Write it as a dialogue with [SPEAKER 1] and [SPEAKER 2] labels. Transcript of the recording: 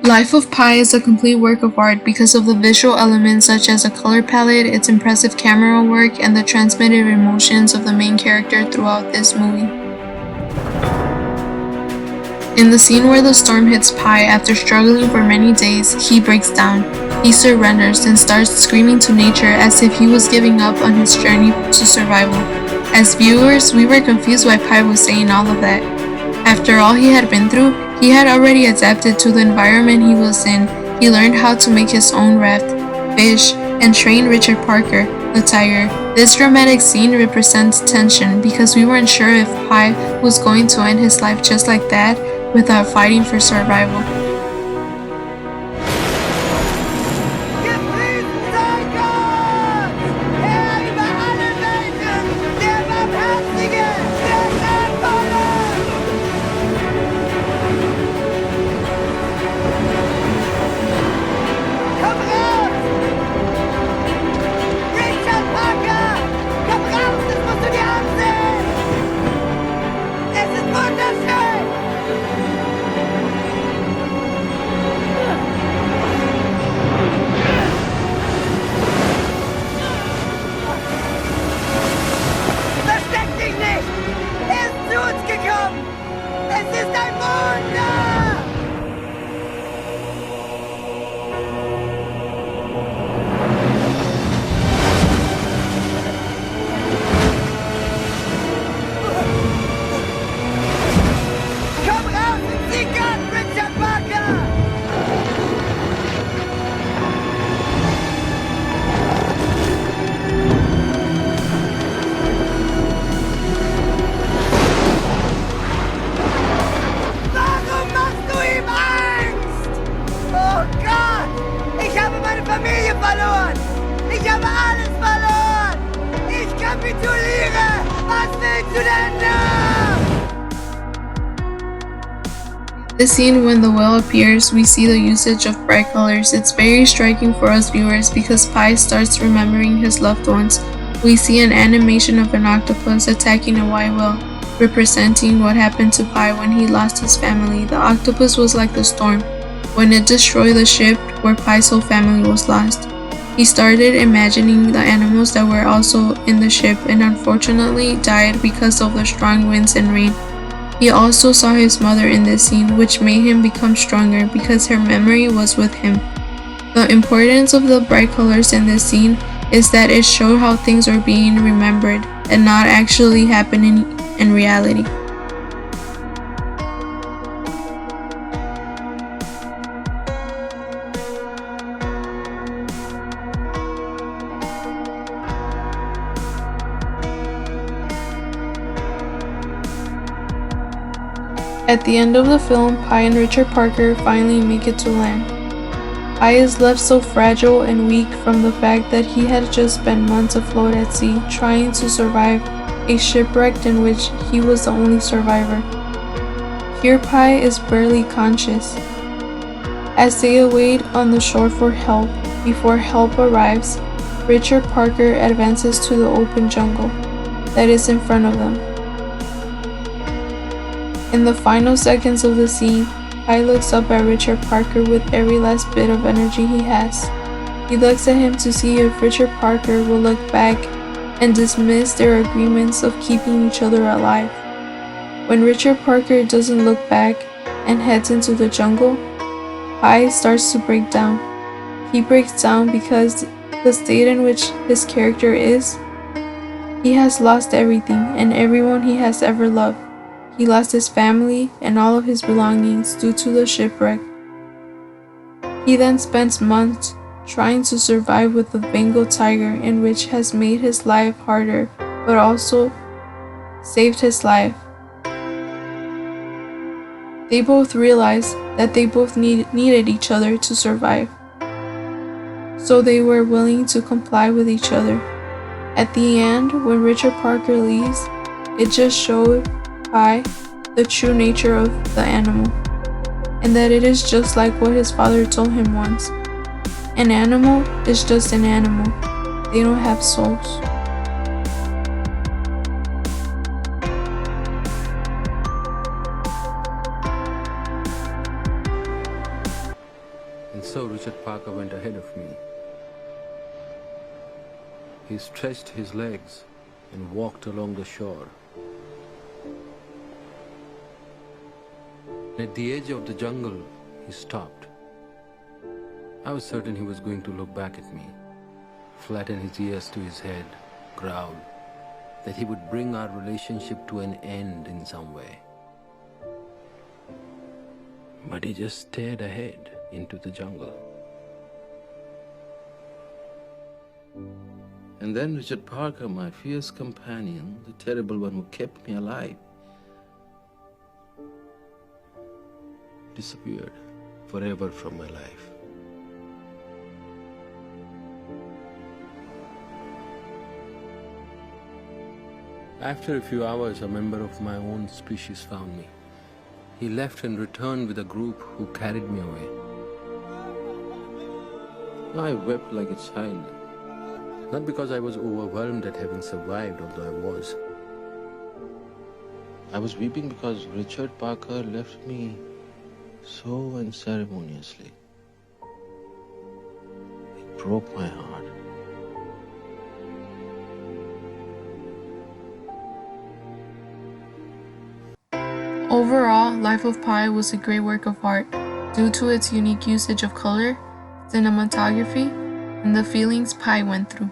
[SPEAKER 1] Life of Pi is a complete work of art because of the visual elements such as a color palette, its impressive camera work, and the transmitted emotions of the main character throughout this movie. In the scene where the storm hits Pi after struggling for many days, he breaks down. He surrenders and starts screaming to nature as if he was giving up on his journey to survival. As viewers, we were confused why Pi was saying all of that. After all he had been through, he had already adapted to the environment he was in. He learned how to make his own raft, fish, and train Richard Parker, the tiger. This dramatic scene represents tension because we weren't sure if Pi was going to end his life just like that without fighting for survival.
[SPEAKER 2] Familie verloren! Ich habe alles verloren! Ich kapituliere! Was willst du denn noch?
[SPEAKER 1] The scene when the whale appears, we see the usage of bright colors. It's very striking for us viewers because Pi starts remembering his loved ones. We see an animation of an octopus attacking a white whale, representing what happened to Pi when he lost his family. The octopus was like the storm when it destroyed the ship where Pi's whole family was lost. He started imagining the animals that were also in the ship and unfortunately died because of the strong winds and rain. He also saw his mother in this scene, which made him become stronger because her memory was with him. The importance of the bright colors in this scene is that it showed how things were being remembered and not actually happening in reality. At the end of the film, Pi and Richard Parker finally make it to land. Pi is left so fragile and weak from the fact that he had just spent months afloat at sea trying to survive a shipwreck in which he was the only survivor. Here Pi is barely conscious. As they await on the shore for help, before help arrives, Richard Parker advances to the open jungle that is in front of them. In the final seconds of the scene, Pi looks up at Richard Parker with every last bit of energy he has. He looks at him to see if Richard Parker will look back and dismiss their agreements of keeping each other alive. When Richard Parker doesn't look back and heads into the jungle, Pi starts to break down. He breaks down because the state in which his character is, he has lost everything and everyone he has ever loved. He lost his family and all of his belongings due to the shipwreck. He then spends months trying to survive with the Bengal tiger, in which has made his life harder, but also saved his life. They both realized that they both needed each other to survive, so they were willing to comply with each other. At the end, when Richard Parker leaves, it just showed Pi the true nature of the animal, and that it is just like what his father told him once. An animal is just an animal. They don't have souls.
[SPEAKER 3] how Richard Parker went ahead of me. He stretched his legs and walked along the shore. At the edge of the jungle, he stopped. I was certain he was going to look back at me, flatten his ears to his head, growl, that he would bring our relationship to an end in some way. But he just stared ahead into the jungle. And then Richard Parker, my fierce companion, the terrible one who kept me alive, disappeared forever from my life. After a few hours, a member of my own species found me. He left and returned with a group who carried me away. I wept like a child, not because I was overwhelmed at having survived, although I was. I was weeping because Richard Parker left me so unceremoniously. It broke my heart.
[SPEAKER 1] Overall, Life of Pi was a great work of art due to its unique usage of color, cinematography, and the feelings Pi went through.